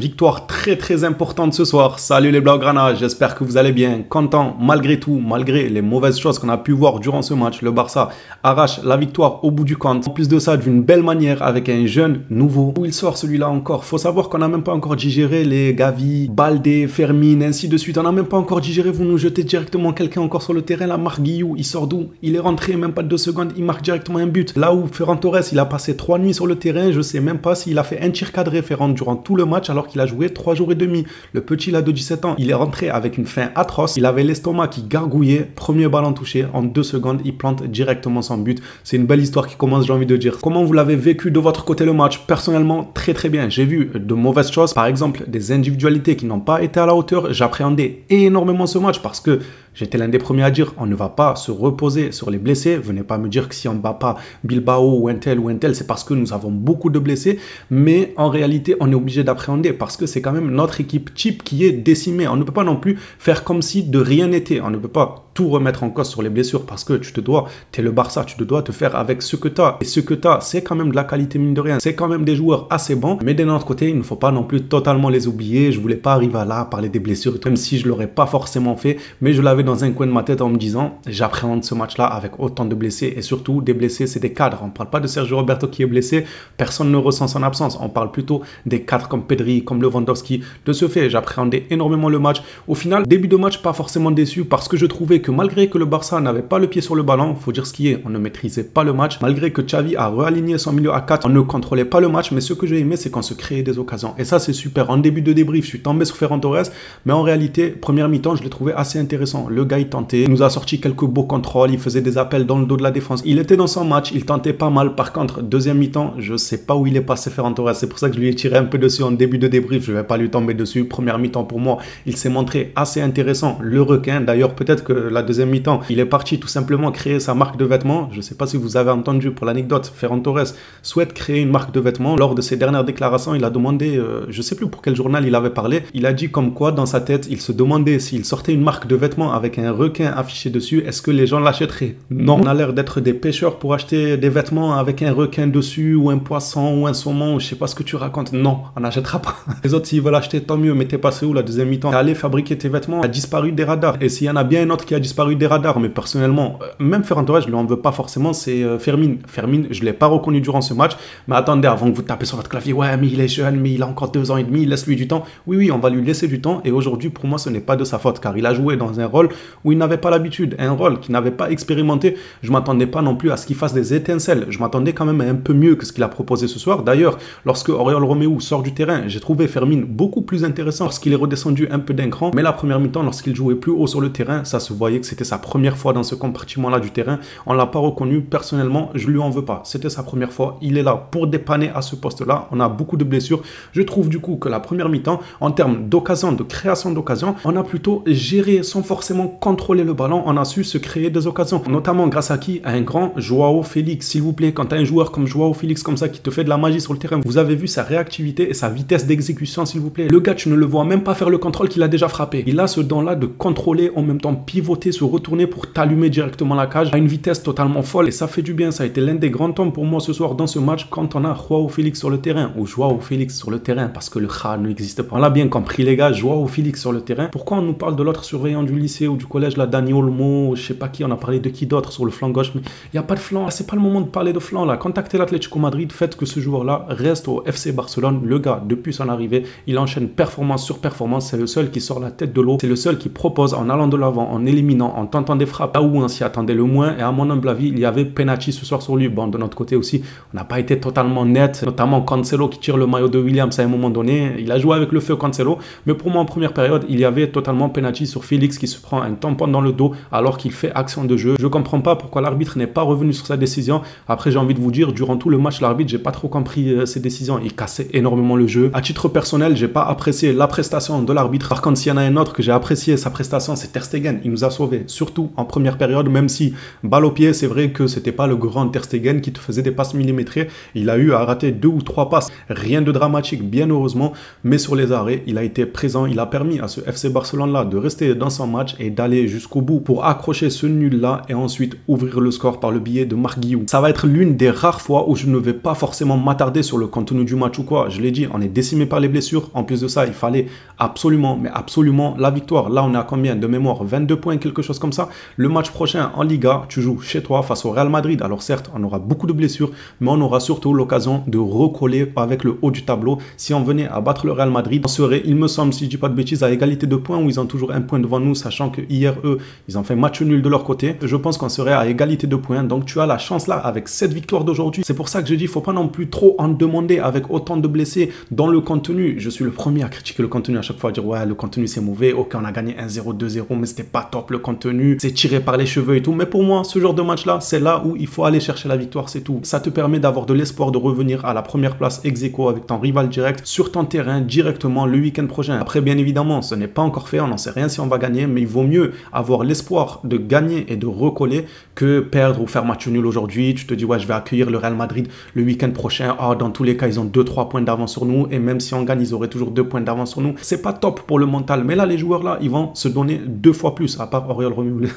Victoire très importante ce soir. Salut les Blaugrana, j'espère que vous allez bien. Content, malgré tout, malgré les mauvaises choses qu'on a pu voir durant ce match, le Barça arrache la victoire au bout du compte. En plus de ça, d'une belle manière, avec un jeune nouveau. Où il sort celui-là encore? Faut savoir qu'on n'a même pas encore digéré les Gavi, Baldé, Fermin, ainsi de suite. On n'a même pas encore digéré. Vous nous jetez directement quelqu'un encore sur le terrain. La Marc Guiou, il sort d'où? Il est rentré, même pas de 2 secondes, il marque directement un but. Là où Ferran Torres, il a passé 3 nuits sur le terrain, je sais même pas s'il a fait un tir cadré Ferran durant tout le match, alors qu'il a joué 3 jours et demi. Le petit là de 17 ans, il est rentré avec une faim atroce. Il avait l'estomac qui gargouillait. Premier ballon touché, en 2 secondes, il plante directement son but. C'est une belle histoire qui commence, j'ai envie de dire. Comment vous l'avez vécu de votre côté le match? Personnellement, très bien. J'ai vu de mauvaises choses, par exemple des individualités qui n'ont pas été à la hauteur. J'appréhendais énormément ce match parce que j'étais l'un des premiers à dire on ne va pas se reposer sur les blessés. Venez pas me dire que si on ne bat pas Bilbao ou un tel, c'est parce que nous avons beaucoup de blessés. Mais en réalité, on est obligé d'appréhender parce que c'est quand même notre équipe type qui est décimée. On ne peut pas non plus faire comme si de rien n'était. On ne peut pas tout remettre en cause sur les blessures parce que tu es le Barça, tu te dois te faire avec ce que tu as. Et ce que tu as, c'est quand même de la qualité mine de rien. C'est quand même des joueurs assez bons. Mais d'un autre côté, il ne faut pas non plus totalement les oublier. Je voulais pas arriver à là à parler des blessures, même si je l'aurais pas forcément fait. Mais je l'avais dans un coin de ma tête en me disant j'appréhende ce match-là avec autant de blessés. Et surtout, des blessés, c'est des cadres. On ne parle pas de Sergio Roberto qui est blessé. Personne ne ressent son absence. On parle plutôt des cadres comme Pedri, comme Lewandowski. De ce fait, j'appréhendais énormément le match. Au final, début de match, pas forcément déçu parce que je trouvais que malgré que le Barça n'avait pas le pied sur le ballon, faut dire ce qui est, on ne maîtrisait pas le match. Malgré que Xavi a réaligné son milieu à 4, on ne contrôlait pas le match. Mais ce que j'ai aimé, c'est qu'on se créait des occasions. Et ça, c'est super. En début de débrief, je suis tombé sur Ferran Torres. Mais en réalité, première mi-temps, je l'ai trouvé assez intéressant. Le gars, il tentait. Il nous a sorti quelques beaux contrôles. Il faisait des appels dans le dos de la défense. Il était dans son match. Il tentait pas mal. Par contre, deuxième mi-temps, je sais pas où il est passé Ferran Torres. C'est pour ça que je lui ai tiré un peu dessus en début de débrief. Je vais pas lui tomber dessus. Première mi-temps, pour moi, il s'est montré assez intéressant. Le requin. D'ailleurs, peut-être que la deuxième mi-temps, il est parti tout simplement créer sa marque de vêtements. Je sais pas si vous avez entendu pour l'anecdote. Ferran Torres souhaite créer une marque de vêtements. Lors de ses dernières déclarations, il a demandé, je sais plus pour quel journal il avait parlé. Il a dit comme quoi, dans sa tête, il se demandait s'il sortait une marque de vêtements avec un requin affiché dessus, est-ce que les gens l'achèteraient? Non, on a l'air d'être des pêcheurs pour acheter des vêtements avec un requin dessus, ou un poisson, ou un saumon, je sais pas ce que tu racontes. Non, on n'achètera pas. Les autres, s'ils veulent acheter, tant mieux, mais t'es passé où la deuxième mi-temps? Aller fabriquer tes vêtements a disparu des radars. Et s'il y en a bien un autre qui a disparu des radars, mais personnellement, même Ferran Torres, je lui en veux pas forcément, c'est Fermin. Fermin, je l'ai pas reconnu durant ce match, mais attendez, avant que vous tapez sur votre clavier, ouais, mais il est jeune, mais il a encore 2 ans et demi, laisse-lui du temps. Oui, on va lui laisser du temps, et aujourd'hui, pour moi, ce n'est pas de sa faute, car il a joué dans un rôle où il n'avait pas l'habitude, un rôle qu'il n'avait pas expérimenté. Je m'attendais pas non plus à ce qu'il fasse des étincelles. Je m'attendais quand même à un peu mieux que ce qu'il a proposé ce soir. D'ailleurs, lorsque Oriol Romeu sort du terrain, j'ai trouvé Fermin beaucoup plus intéressant parce qu'il est redescendu un peu d'un cran. Mais la première mi-temps, lorsqu'il jouait plus haut sur le terrain, ça se voyait que c'était sa première fois dans ce compartiment-là du terrain. On l'a pas reconnu. Personnellement, je lui en veux pas. C'était sa première fois. Il est là pour dépanner à ce poste-là. On a beaucoup de blessures. Je trouve du coup que la première mi-temps, en termes d'occasion, de création d'occasion, on a plutôt géré sans forcément contrôler le ballon. On a su se créer des occasions, notamment grâce à qui? À un grand Joao Félix, s'il vous plaît. Quand tu as un joueur comme Joao Félix comme ça qui te fait de la magie sur le terrain, vous avez vu sa réactivité et sa vitesse d'exécution, s'il vous plaît. Le gars, tu ne le vois même pas faire le contrôle qu'il a déjà frappé. Il a ce don-là de contrôler, en même temps pivoter, se retourner pour t'allumer directement la cage à une vitesse totalement folle, et ça fait du bien. Ça a été l'un des grands temps pour moi ce soir dans ce match quand on a Joao Félix sur le terrain, ou Joao Félix sur le terrain, parce que le Kha n'existe pas. On l'a bien compris les gars, Joao Félix sur le terrain. Pourquoi on nous parle de l'autre surveillant du lycée ou du collège, là, Dani Olmo, je sais pas qui, on a parlé de qui d'autre sur le flanc gauche, mais il n'y a pas de flanc, c'est pas le moment de parler de flanc là. Contactez l'Atlético Madrid, faites que ce joueur-là reste au FC Barcelone. Le gars, depuis son arrivée, il enchaîne performance sur performance, c'est le seul qui sort la tête de l'eau, c'est le seul qui propose en allant de l'avant, en éliminant, en tentant des frappes là où on s'y attendait le moins, et à mon humble avis, il y avait penalty ce soir sur lui. Bon, de notre côté aussi, on n'a pas été totalement net, notamment Cancelo qui tire le maillot de Williams à un moment donné, il a joué avec le feu Cancelo, mais pour moi en première période, il y avait totalement penalty sur Félix qui se prend un tampon dans le dos alors qu'il fait action de jeu. Je comprends pas pourquoi l'arbitre n'est pas revenu sur sa décision. Après, j'ai envie de vous dire, durant tout le match, l'arbitre, j'ai pas trop compris ses décisions. Il cassait énormément le jeu. À titre personnel, j'ai pas apprécié la prestation de l'arbitre. Par contre, s'il y en a un autre que j'ai apprécié sa prestation, c'est Ter Stegen. Il nous a sauvés, surtout en première période, même si balle au pied, c'est vrai que c'était pas le grand Ter Stegen qui te faisait des passes millimétrées. Il a eu à rater 2 ou 3 passes. Rien de dramatique, bien heureusement, mais sur les arrêts, il a été présent. Il a permis à ce FC Barcelone-là de rester dans son match et d'aller jusqu'au bout pour accrocher ce nul-là et ensuite ouvrir le score par le biais de Marc Guiou. Ça va être l'une des rares fois où je ne vais pas forcément m'attarder sur le contenu du match ou quoi. Je l'ai dit, on est décimé par les blessures. En plus de ça, il fallait absolument, mais absolument la victoire. Là, on est à combien de mémoire? 22 points, quelque chose comme ça. Le match prochain en Liga, tu joues chez toi face au Real Madrid. Alors certes, on aura beaucoup de blessures, mais on aura surtout l'occasion de recoller avec le haut du tableau. Si on venait à battre le Real Madrid, on serait, il me semble, si je dis pas de bêtises, à égalité de points, où ils ont toujours un point devant nous, sachant que hier, eux, ils ont fait match nul de leur côté. Je pense qu'on serait à égalité de points. Donc tu as la chance là, avec cette victoire d'aujourd'hui. C'est pour ça que je dis, il faut pas non plus trop en demander avec autant de blessés dans le contenu. Je suis le premier à critiquer le contenu à chaque fois, à dire ouais, le contenu c'est mauvais, ok, on a gagné 1-0, 2-0, mais c'était pas top le contenu, c'est tiré par les cheveux et tout. Mais pour moi, ce genre de match là, c'est là où il faut aller chercher la victoire, c'est tout. Ça te permet d'avoir de l'espoir de revenir à la première place ex aequo avec ton rival direct sur ton terrain directement le week-end prochain. Après, bien évidemment, ce n'est pas encore fait, on n'en sait rien si on va gagner, mais il vaut mieux avoir l'espoir de gagner et de recoller que perdre ou faire match nul aujourd'hui. Tu te dis ouais, je vais accueillir le Real Madrid le week-end prochain. Oh, dans tous les cas, ils ont 2-3 points d'avance sur nous, et même si on gagne, ils auraient toujours 2 points d'avance sur nous. C'est pas top pour le mental, mais là, les joueurs là, ils vont se donner 2 fois plus, à part Oriol Romeu.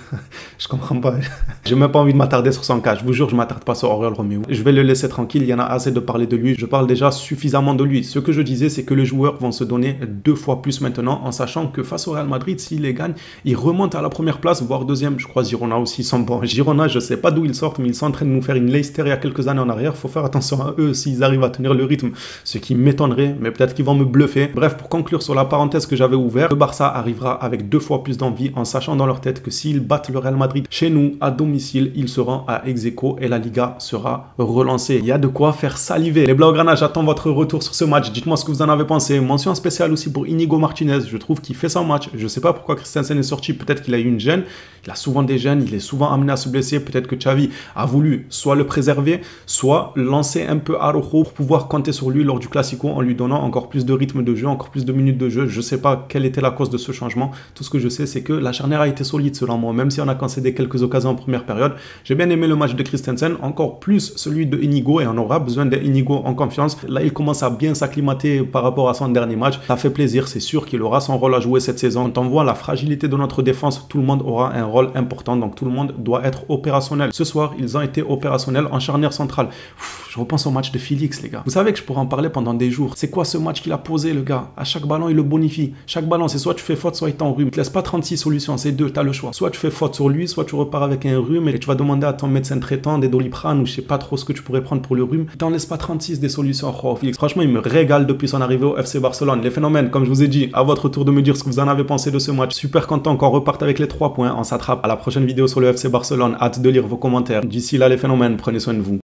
Je comprends pas. J'ai même pas envie de m'attarder sur son cas. Je vous jure, je m'attarde pas sur Oriol Romeu. Je vais le laisser tranquille. Il y en a assez de parler de lui. Je parle déjà suffisamment de lui. Ce que je disais, c'est que les joueurs vont se donner 2 fois plus maintenant, en sachant que face au Real Madrid, s'ils les gagnent, ils remontent à la première place, voire deuxième. Je crois Girona aussi, ils sont bons. Girona, je sais pas d'où ils sortent, mais ils sont en train de nous faire une Leicester il y a quelques années en arrière. Faut faire attention à eux s'ils arrivent à tenir le rythme, ce qui m'étonnerait, mais peut-être qu'ils vont me bluffer. Bref, pour conclure sur la parenthèse que j'avais ouverte, le Barça arrivera avec 2 fois plus d'envie, en sachant dans leur tête que s'ils battent le Real Madrid chez nous, à domicile, ils seront à ex aequo et la Liga sera relancée. Il y a de quoi faire saliver. Les Blaugrana, j'attends votre retour sur ce match. Dites-moi ce que vous en avez pensé. Mention spéciale aussi pour Inigo Martinez. Je trouve qu'il fait son match. Je sais pas pourquoi Christensen est sorti. Peut-être qu'il a eu une gêne. Il a souvent des gênes. Il est souvent amené à se blesser. Peut-être que Xavi a voulu soit le préserver, soit lancer un peu Araujo pour pouvoir compter sur lui lors du Classico en lui donnant encore plus de rythme de jeu, encore plus de minutes de jeu. Je sais pas quelle était la cause de ce changement. Tout ce que je sais, c'est que la charnière a été solide selon moi. Même si on a concédé quelques occasions en première période, j'ai bien aimé le match de Christensen, encore plus celui de Inigo, et on aura besoin d'Inigo en confiance. Là, il commence à bien s'acclimater par rapport à son dernier match. Ça fait plaisir, c'est sûr qu'il aura son rôle à jouer cette saison. Quand on voit la fragilité de notre défense, tout le monde aura un rôle important, donc tout le monde doit être opérationnel. Ce soir, ils ont été opérationnels en charnière centrale. Je repense au match de Félix, les gars. Vous savez que je pourrais en parler pendant des jours. C'est quoi ce match qu'il a posé, le gars? À chaque ballon, il le bonifie. Chaque ballon, c'est soit tu fais faute, soit il t'enrhume. Il te laisse pas 36 solutions, c'est deux, tu as le choix. Soit tu fais faute sur lui, soit tu repars avec un rhume et tu vas demander à ton médecin traitant des Doliprane ou je sais pas trop ce que tu pourrais prendre pour le rhume. T'en laisses pas 36 des solutions. Oh, Félix, franchement, il me régale depuis son arrivée au FC Barcelone. Les phénomènes, comme je vous ai dit, à votre tour de me dire ce que vous en avez pensé de ce match. Super content qu'on reparte avec les 3 points. On s'attrape à la prochaine vidéo sur le FC Barcelone. Hâte de lire vos commentaires. D'ici là, les phénomènes, prenez soin de vous.